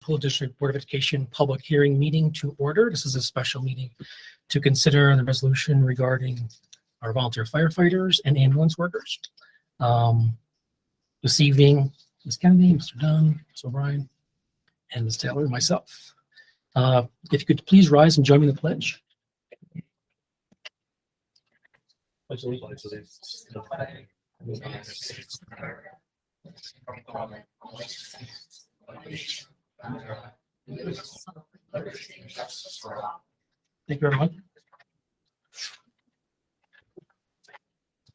School District Board of Education public hearing meeting to order. This is a special meeting to consider the resolution regarding our volunteer firefighters and ambulance workers. This evening, Ms. Kennedy, Mr. Dunn, Ms. O'Brien, and Ms. Taylor, and myself. If you could please rise and join me in the pledge. Pledge allegiance to the flag of the United States of America. Thank you, everyone.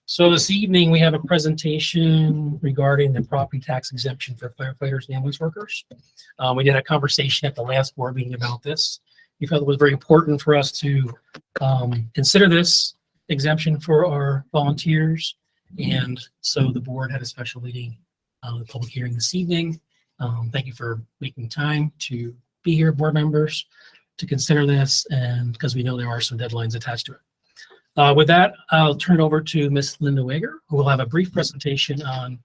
So this evening, we have a presentation regarding the property tax exemption for firefighters and ambulance workers. We did a conversation at the last board meeting about this. We felt it was very important for us to consider this exemption for our volunteers. And so the board had a special meeting, the public hearing this evening. Thank you for making time to be here, board members, to consider this, and because we know there are some deadlines attached to it. With that, I'll turn it over to Ms. Linda Wager, who will have a brief presentation on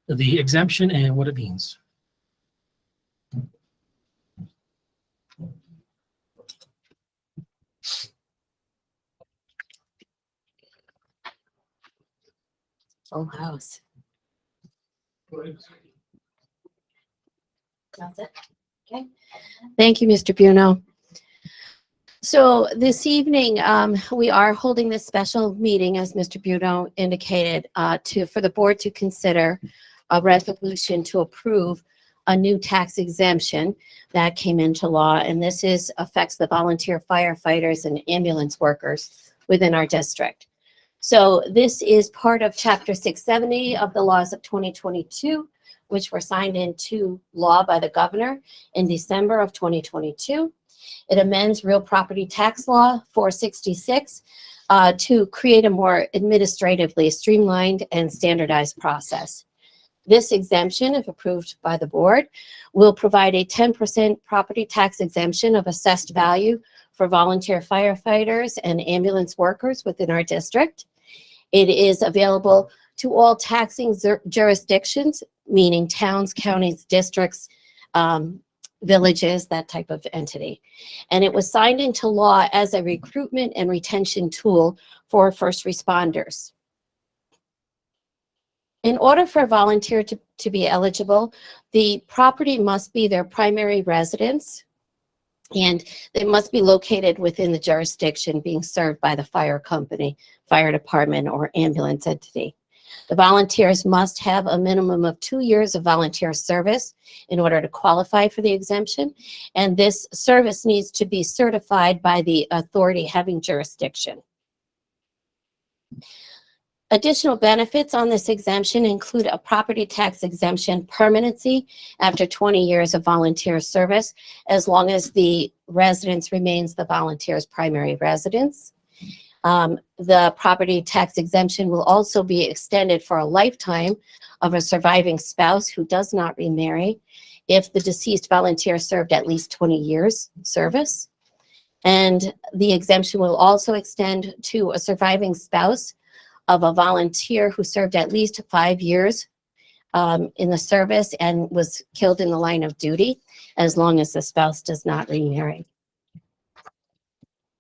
the exemption and what it means. Full house. That's it. Okay. Thank you, Mr. Buno. So this evening, we are holding this special meeting, as Mr. Buno indicated, for the board to consider a resolution to approve a new tax exemption that came into law, and this affects the volunteer firefighters and ambulance workers within our district. So this is part of Chapter 670 of the laws of 2022, which were signed into law by the governor in December of 2022. It amends real property tax law 466 to create a more administratively streamlined and standardized process. This exemption, if approved by the board, will provide a 10% property tax exemption of assessed value for volunteer firefighters and ambulance workers within our district. It is available to all taxing jurisdictions, meaning towns, counties, districts, villages, that type of entity. And it was signed into law as a recruitment and retention tool for first responders. In order for a volunteer to be eligible, the property must be their primary residence, and they must be located within the jurisdiction being served by the fire company, fire department, or ambulance entity. The volunteers must have a minimum of 2 years of volunteer service in order to qualify for the exemption, and this service needs to be certified by the authority having jurisdiction. Additional benefits on this exemption include a property tax exemption permanency after 20 years of volunteer service, as long as the residence remains the volunteer's primary residence. The property tax exemption will also be extended for a lifetime of a surviving spouse who does not remarry if the deceased volunteer served at least 20 years service. And the exemption will also extend to a surviving spouse of a volunteer who served at least 5 years in the service and was killed in the line of duty, as long as the spouse does not remarry.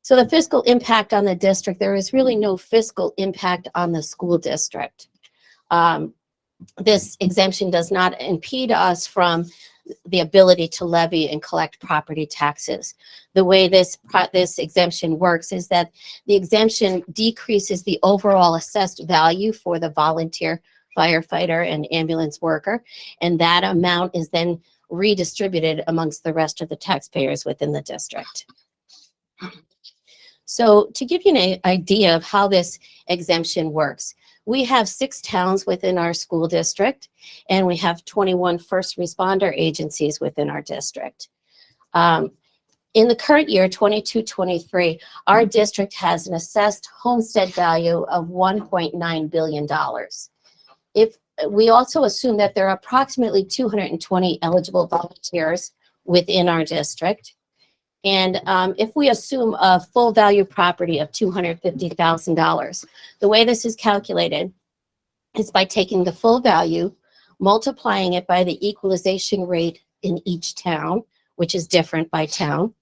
So the fiscal impact on the district, there is really no fiscal impact on the school district. This exemption does not impede us from the ability to levy and collect property taxes. The way this exemption works is that the exemption decreases the overall assessed value for the volunteer firefighter and ambulance worker, and that amount is then redistributed amongst the rest of the taxpayers within the district. So to give you an idea of how this exemption works, we have 6 towns within our school district, and we have 21 first responder agencies within our district. In the current year, 22-23, our district has an assessed homestead value of $1.9 billion. If we also assume that there are approximately 220 eligible volunteers within our district, and if we assume a full value property of $250,000, the way this is calculated is by taking the full value, multiplying it by the equalization rate in each town, which is different by town,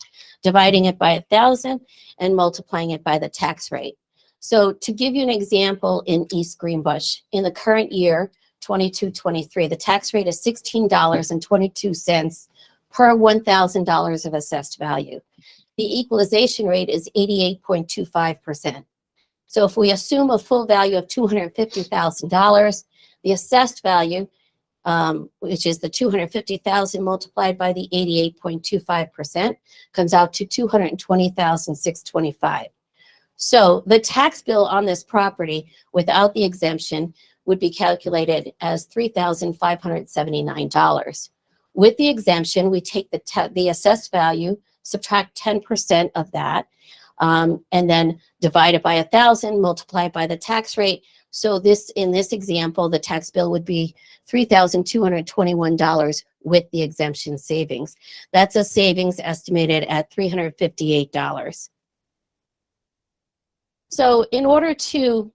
dividing it by 1,000, and multiplying it by the tax rate. So to give you an example, in East Greenbush, in the current year, 22-23, the tax rate is $16.22 per $1,000 of assessed value. The equalization rate is 88.25%. So if we assume a full value of $250,000, the assessed value, which is the $250,000 multiplied by the 88.25%, comes out to $220,625. So the tax bill on this property without the exemption would be calculated as $3,579. With the exemption, we take the assessed value, subtract 10% of that, and then divide it by 1,000, multiply it by the tax rate. So in this example, the tax bill would be $3,221 with the exemption savings. That's a savings estimated at $358. So in order to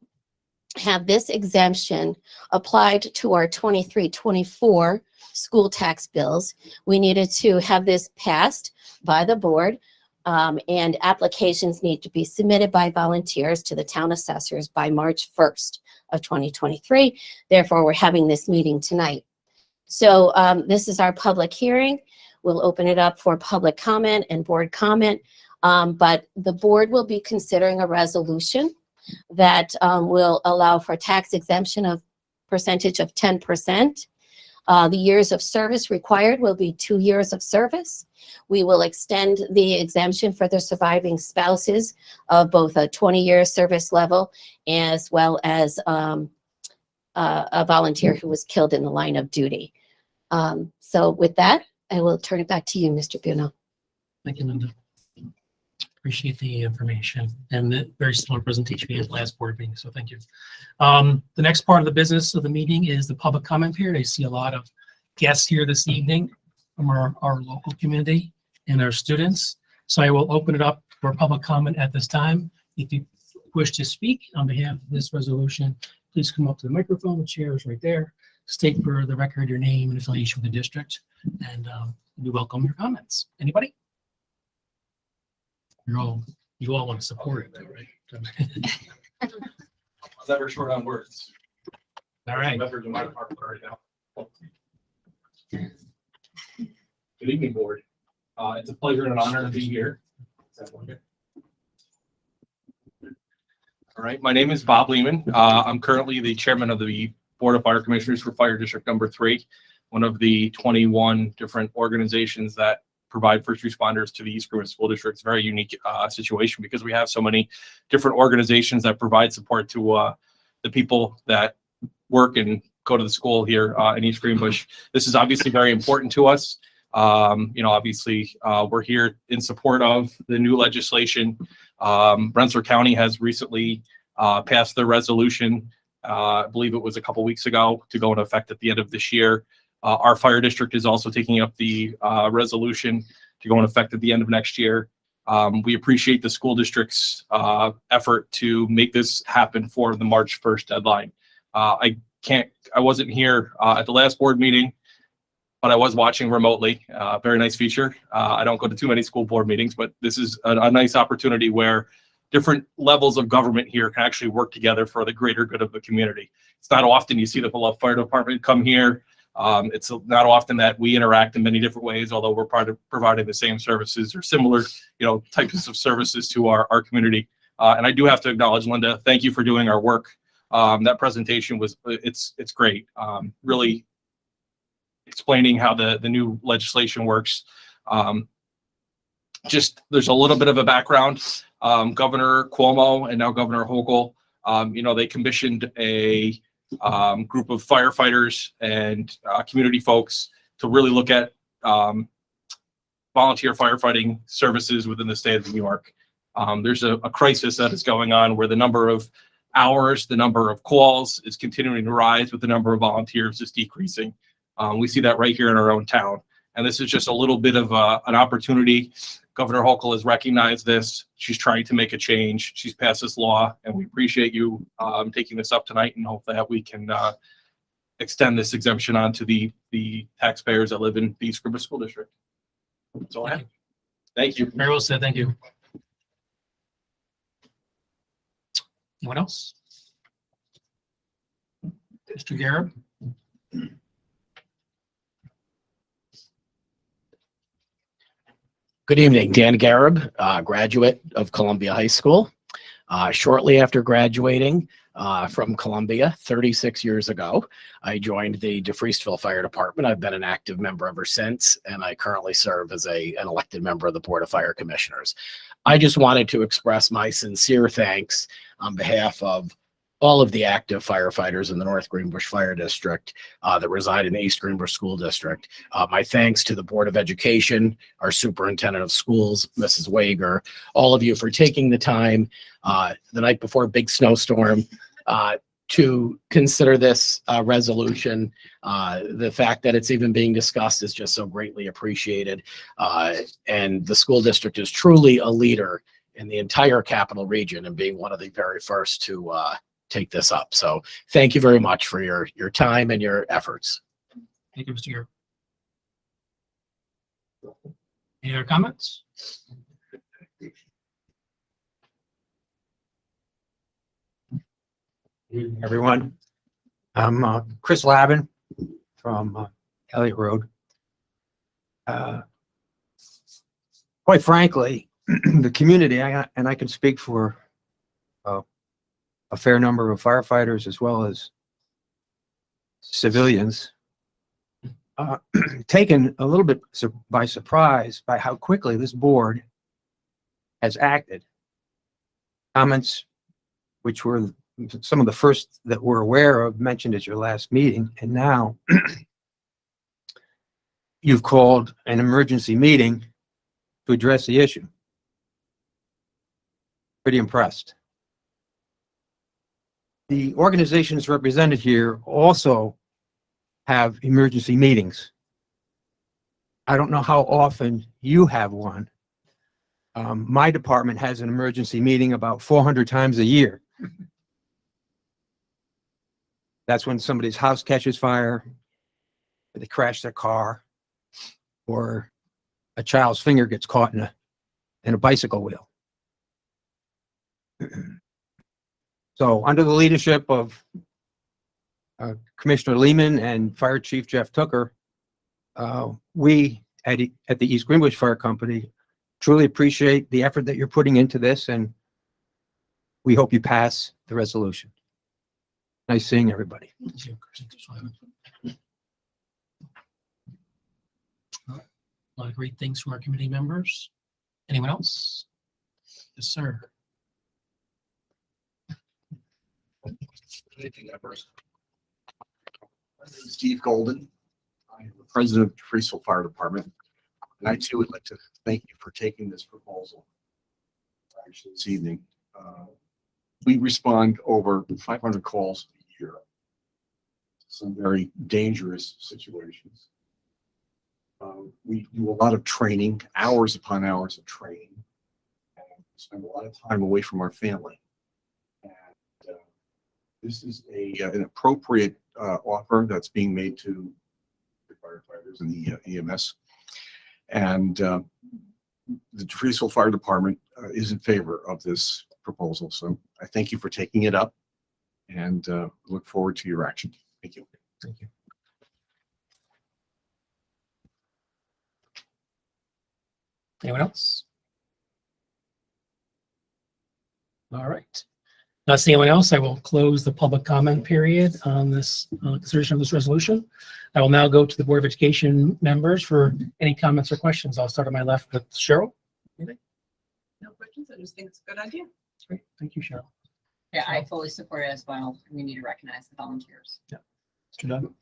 have this exemption applied to our 23-24 school tax bills, we needed to have this passed by the board, and applications need to be submitted by volunteers to the town assessors by March 1st of 2023. Therefore, we're having this meeting tonight. So this is our public hearing. We'll open it up for public comment and board comment. But the board will be considering a resolution that will allow for tax exemption of percentage of 10%. The years of service required will be 2 years of service. We will extend the exemption for the surviving spouses of both a 20-year service level as well as a volunteer who was killed in the line of duty. So with that, I will turn it back to you, Mr. Buno. Thank you, Linda. Appreciate the information and the very similar presentation we had last board meeting, so thank you. The next part of the business of the meeting is the public comment period. I see a lot of guests here this evening from our local community and our students. So I will open it up for public comment at this time. If you wish to speak on behalf of this resolution, please come up to the microphone. The chair is right there. State for the record your name and affiliation with the district, and we welcome your comments. Anybody? You all want to support it, though, right? I was never short on words. All right. Members of my department right now. Good evening, board. It's a pleasure and an honor to be here. All right, my name is Bob Lehman. I'm currently the chairman of the Board of Fire Commissioners for Fire District Number 3, one of the 21 different organizations that provide first responders to the East Greenbush School District. It's a very unique situation because we have so many different organizations that provide support to the people that work and go to the school here in East Greenbush. This is obviously very important to us. Obviously, we're here in support of the new legislation. Rensselaer County has recently passed their resolution. I believe it was a couple weeks ago, to go into effect at the end of this year. Our fire district is also taking up the resolution to go into effect at the end of next year. We appreciate the school district's effort to make this happen for the March 1st deadline. I wasn't here at the last board meeting, but I was watching remotely. Very nice feature. I don't go to too many school board meetings, but this is a nice opportunity where different levels of government here can actually work together for the greater good of the community. It's not often you see the beloved fire department come here. It's not often that we interact in many different ways, although we're part of providing the same services or similar, types of services to our community. And I do have to acknowledge, Linda, thank you for doing our work. That presentation it's great. Really explaining how the new legislation works. There's a little bit of a background. Governor Cuomo and now Governor Hochul, they commissioned a group of firefighters and community folks to really look at volunteer firefighting services within the state of New York. There's a crisis that is going on where the number of hours, the number of calls is continuing to rise, with the number of volunteers is decreasing. We see that right here in our own town. And this is just a little bit of an opportunity. Governor Hochul has recognized this. She's trying to make a change. She's passed this law, and we appreciate you taking this up tonight, and hope that we can extend this exemption on to the taxpayers that live in the East Greenbush School District. That's all I have. Thank you. Very well said. Thank you. Anyone else? Mr. Garrett? Good evening, Dan Garib, graduate of Columbia High School. Shortly after graduating from Columbia 36 years ago, I joined the DeFreestville Fire Department. I've been an active member ever since, and I currently serve as an elected member of the Board of Fire Commissioners. I just wanted to express my sincere thanks on behalf of all of the active firefighters in the North Greenbush Fire District that reside in the East Greenbush School District. My thanks to the Board of Education, our Superintendent of Schools, Mrs. Wager, all of you for taking the time the night before a big snowstorm to consider this resolution. The fact that it's even being discussed is just so greatly appreciated. And the school district is truly a leader in the entire capital region and being one of the very first to take this up. So thank you very much for your time and your efforts. Thank you, Mr. Garrett. Any other comments? Good evening, everyone. I'm Chris Lavin from Elliott Road. Quite frankly, the community, and I can speak for a fair number of firefighters as well as civilians, taken a little bit by surprise by how quickly this board has acted. Comments which were some of the first that we're aware of mentioned at your last meeting, and now you've called an emergency meeting to address the issue. Pretty impressed. The organizations represented here also have emergency meetings. I don't know how often you have one. My department has an emergency meeting about 400 times a year. That's when somebody's house catches fire, or they crash their car, or a child's finger gets caught in a bicycle wheel. So under the leadership of Commissioner Lehman and Fire Chief Jeff Tucker, we at the East Greenbush Fire Company truly appreciate the effort that you're putting into this, and we hope you pass the resolution. Nice seeing everybody. A lot of great things from our committee members. Anyone else? Yes, sir. Steve Golden. I am the president of the Fiscal Fire Department, and I too would like to thank you for taking this proposal actually this evening. We respond over 500 calls a year, some very dangerous situations. We do a lot of training, hours upon hours of training, and spend a lot of time away from our family. And this is an appropriate offer that's being made to the firefighters and the EMS. And the Fiscal Fire Department is in favor of this proposal. So I thank you for taking it up and look forward to your action. Thank you. Thank you. Anyone else? All right. Not seeing anyone else, I will close the public comment period on this consideration of this resolution. I will now go to the Board of Education members for any comments or questions. I'll start on my left with Cheryl. Anything? No questions. I just think it's a good idea. Great. Thank you, Cheryl. Yeah, I fully support it as well. We need to recognize the volunteers. Mr. Dunn.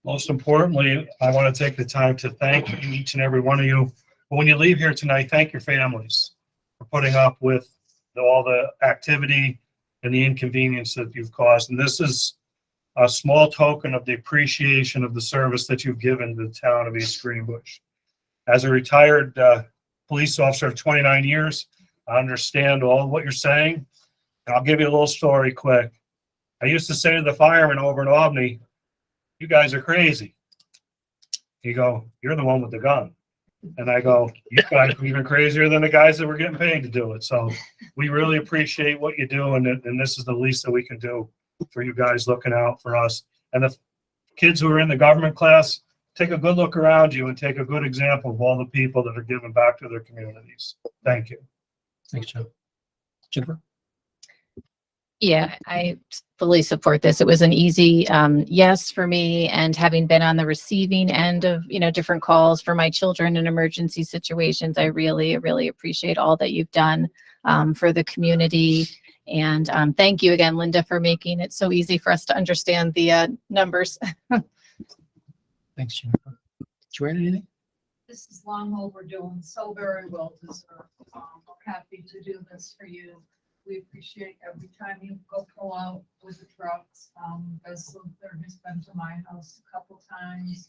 Most importantly, I want to take the time to thank each and every one of you. But when you leave here tonight, thank your families for putting up with all the activity and the inconvenience that you've caused. And this is a small token of the appreciation of the service that you've given to the town of East Greenbush. As a retired police officer of 29 years, I understand all what you're saying. And I'll give you a little story quick. I used to say to the firemen over in Albany, "You guys are crazy." You go, "You're the one with the gun." And I go, you guys are even crazier than the guys that were getting paid to do it. So we really appreciate what you do, and this is the least that we can do for you guys looking out for us. And the kids who are in the government class, take a good look around you and take a good example of all the people that are giving back to their communities. Thank you. Thanks, Joe. Jennifer? Yeah, I fully support this. It was an easy yes for me, and having been on the receiving end of, different calls for my children in emergency situations, I really, really appreciate all that you've done for the community. And thank you again, Linda, for making it so easy for us to understand the numbers. Thanks, Jennifer. Joanne, anything? This is long overdue and so very well deserved. We're happy to do this for you. We appreciate every time you go pull out with the trucks. There has been to my house a couple times.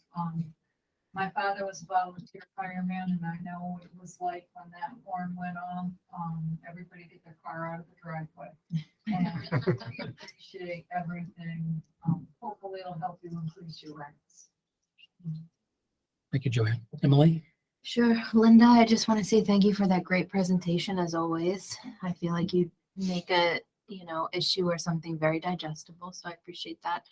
My father was a volunteer fireman, and I know what it was like when that horn went off. Everybody get their car out of the driveway. And we appreciate everything. Hopefully it'll help you increase your rents. Thank you, Joanne. Emily? Sure. Linda, I just want to say thank you for that great presentation as always. I feel like you make a, issue or something very digestible. So I appreciate that.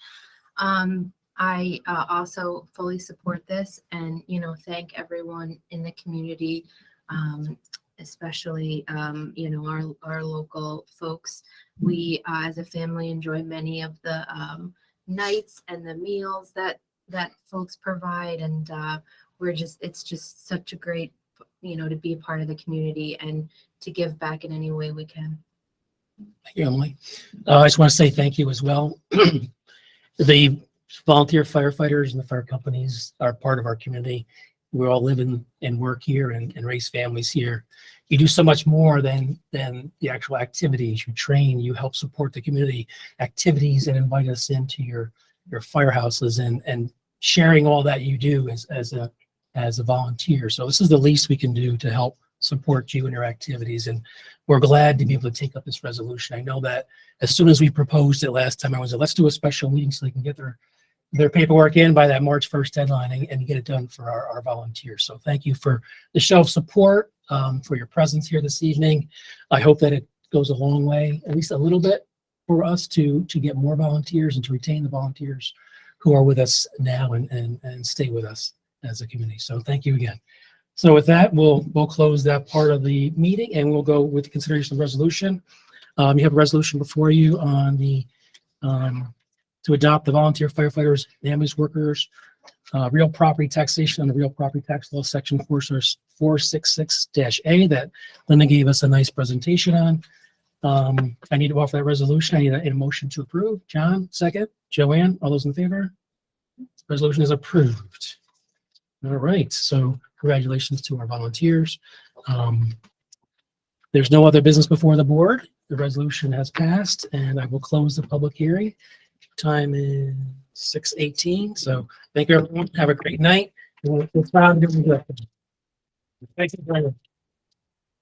I also fully support this and, thank everyone in the community, especially, our local folks. We, as a family, enjoy many of the nights and the meals that folks provide. And it's just such a great, to be a part of the community and to give back in any way we can. Thank you, Emily. I just want to say thank you as well. The volunteer firefighters and the fire companies are part of our community. We all live and work here and raise families here. You do so much more than the actual activities. You train, you help support the community activities and invite us into your firehouses and sharing all that you do as a volunteer. So this is the least we can do to help support you in your activities. And we're glad to be able to take up this resolution. I know that as soon as we proposed it last time, I was like, let's do a special meeting so they can get their paperwork in by that March 1st deadline and get it done for our volunteers. So thank you for the show of support, for your presence here this evening. I hope that it goes a long way, at least a little bit, for us to get more volunteers and to retain the volunteers who are with us now and stay with us as a community. So thank you again. So with that, we'll close that part of the meeting and we'll go with the consideration of resolution. You have a resolution before you on the to adopt the volunteer firefighters and ambulance workers real property taxation under real property tax law section 466-A that Linda gave us a nice presentation on. I need to offer that resolution. I need a motion to approve. John, second. Joanne, all those in favor? Resolution is approved. All right, so congratulations to our volunteers. There's no other business before the board. The resolution has passed and I will close the public hearing. Time is 6:18. So thank you everyone. Have a great night. Thank you very much.